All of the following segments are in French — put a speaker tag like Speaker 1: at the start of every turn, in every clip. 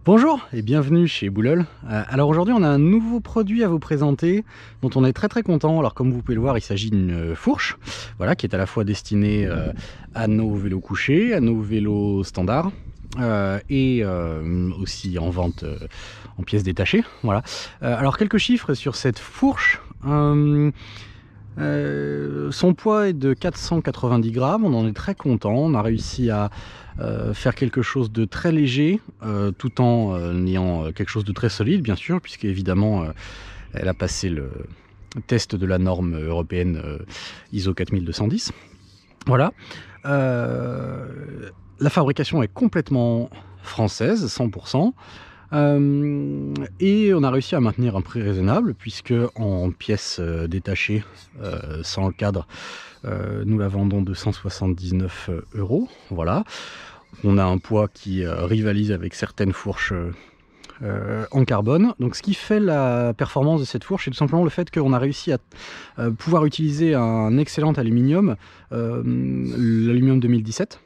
Speaker 1: Bonjour et bienvenue chez Boullol. Alors aujourd'hui on a un nouveau produit à vous présenter dont on est très content. Alors comme vous pouvez le voir, il s'agit d'une fourche, voilà, qui est à la fois destinée à nos vélos couchés, à nos vélos standards et aussi en vente en pièces détachées. Voilà. Alors quelques chiffres sur cette fourche. Son poids est de 490 grammes, on en est très content, on a réussi à faire quelque chose de très léger tout en ayant quelque chose de très solide bien sûr, puisque évidemment elle a passé le test de la norme européenne ISO 4210. Voilà. La fabrication est complètement française, 100%. Et on a réussi à maintenir un prix raisonnable puisque en pièces détachées sans le cadre nous la vendons 279 €. Voilà, on a un poids qui rivalise avec certaines fourches en carbone. Donc ce qui fait la performance de cette fourche, c'est tout simplement le fait qu'on a réussi à pouvoir utiliser un excellent aluminium, l'aluminium 2017.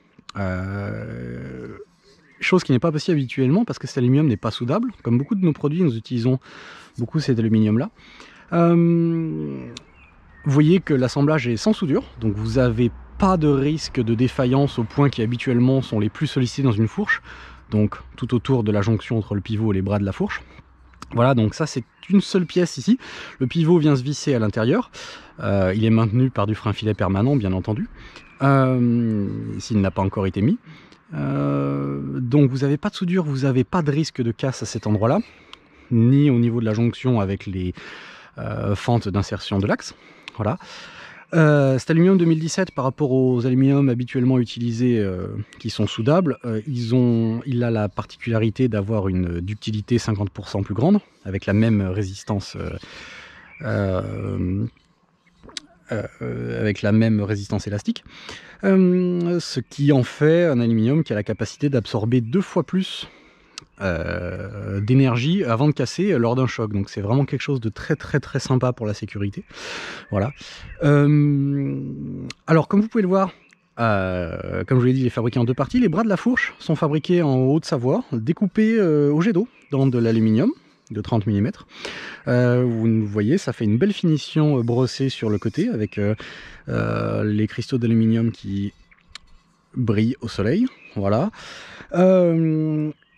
Speaker 1: Chose qui n'est pas possible habituellement parce que cet aluminium n'est pas soudable. Comme beaucoup de nos produits, nous utilisons beaucoup cet aluminium-là. Vous voyez que l'assemblage est sans soudure, donc vous n'avez pas de risque de défaillance aux points qui habituellement sont les plus sollicités dans une fourche, donc tout autour de la jonction entre le pivot et les bras de la fourche. Voilà, donc ça c'est une seule pièce ici. Le pivot vient se visser à l'intérieur. Il est maintenu par du frein filet permanent, bien entendu, s'il n'a pas encore été mis. Donc vous n'avez pas de soudure, vous n'avez pas de risque de casse à cet endroit là, ni au niveau de la jonction avec les fentes d'insertion de l'axe. Voilà. Cet aluminium 2017 par rapport aux aluminiums habituellement utilisés qui sont soudables, il a la particularité d'avoir une ductilité 50% plus grande avec la même résistance élastique, ce qui en fait un aluminium qui a la capacité d'absorber 2 fois plus d'énergie avant de casser lors d'un choc. Donc c'est vraiment quelque chose de très sympa pour la sécurité. Voilà. Alors comme vous pouvez le voir, comme je vous l'ai dit, il est fabriqué en deux parties. Les bras de la fourche sont fabriqués en Haute-Savoie, découpés au jet d'eau dans de l'aluminium de 30 mm. Vous voyez, ça fait une belle finition brossée sur le côté avec les cristaux d'aluminium qui brillent au soleil. Voilà.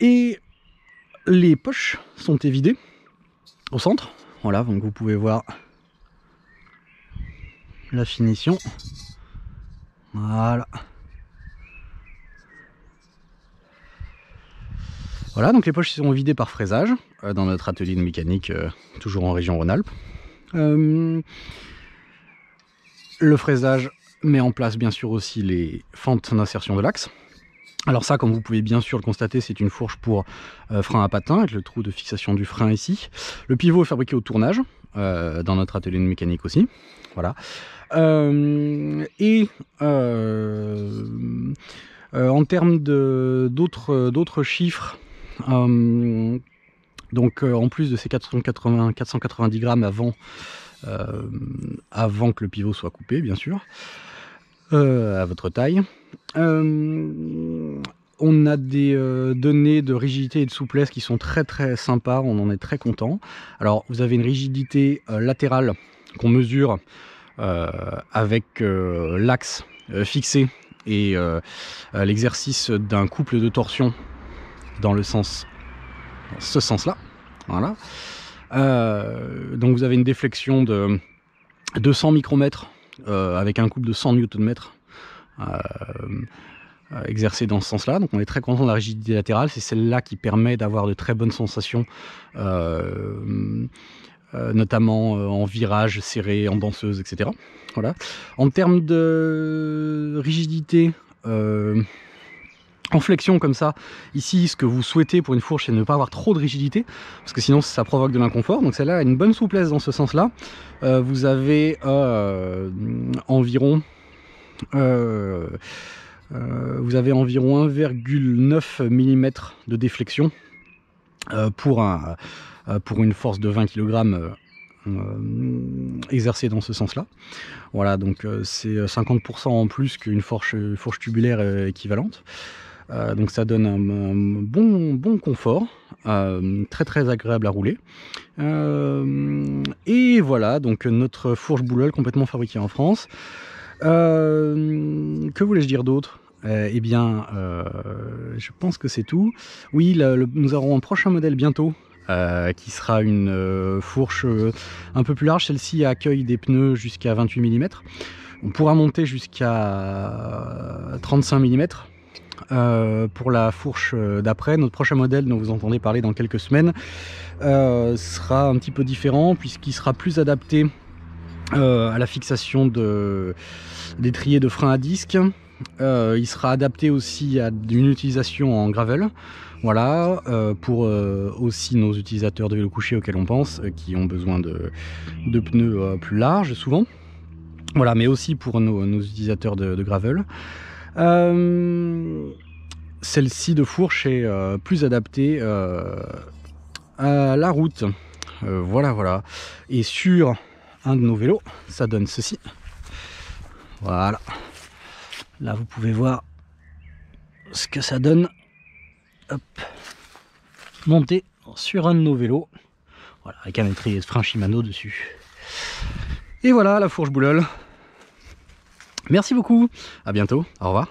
Speaker 1: Et les poches sont évidées au centre. Voilà, donc vous pouvez voir la finition. Voilà. Voilà, donc les poches sont vidées par fraisage dans notre atelier de mécanique, toujours en région Rhône-Alpes. Le fraisage met en place bien sûr aussi les fentes d'insertion de l'axe. Alors ça, comme vous pouvez bien sûr le constater, c'est une fourche pour frein à patins avec le trou de fixation du frein ici. Le pivot est fabriqué au tournage dans notre atelier de mécanique aussi. Voilà. En termes d'autres chiffres, donc en plus de ces 490 grammes avant que le pivot soit coupé, bien sûr, à votre taille, on a des données de rigidité et de souplesse qui sont très sympas, on en est très content. Alors vous avez une rigidité latérale qu'on mesure avec l'axe fixé et l'exercice d'un couple de torsion dans ce sens-là. Voilà. Donc vous avez une déflexion de 200 micromètres avec un couple de 100 Nm exercé dans ce sens-là. Donc on est très content de la rigidité latérale. C'est celle-là qui permet d'avoir de très bonnes sensations, notamment en virage serré, en danseuse, etc. Voilà. En termes de rigidité, en flexion comme ça, ici ce que vous souhaitez pour une fourche c'est ne pas avoir trop de rigidité parce que sinon ça provoque de l'inconfort. Donc celle-là a une bonne souplesse dans ce sens là. Vous avez environ 1,9 mm de déflexion pour une force de 20 kg exercée dans ce sens là. Voilà, donc c'est 50% en plus qu'une fourche tubulaire équivalente. Donc ça donne un bon confort. très très agréable à rouler. Et voilà, donc notre fourche Bouleul complètement fabriquée en France. Que voulais-je dire d'autre? Eh bien, je pense que c'est tout. Oui, nous aurons un prochain modèle bientôt, qui sera une fourche un peu plus large. Celle-ci accueille des pneus jusqu'à 28 mm. On pourra monter jusqu'à 35 mm. Pour la fourche d'après, notre prochain modèle dont vous entendez parler dans quelques semaines sera un petit peu différent, puisqu'il sera plus adapté à la fixation d'étriers de frein à disque. Il sera adapté aussi à une utilisation en gravel, voilà, pour aussi nos utilisateurs de vélo couché auxquels on pense, qui ont besoin de pneus plus larges souvent, voilà, mais aussi pour nos utilisateurs de gravel. Celle-ci de fourche est plus adaptée à la route, voilà. Et sur un de nos vélos, ça donne ceci, voilà. Là, vous pouvez voir ce que ça donne. Hop. Monté sur un de nos vélos. Voilà, avec un étrier de frein Shimano dessus. Et voilà la fourche Bouleul. Merci beaucoup. À bientôt. Au revoir.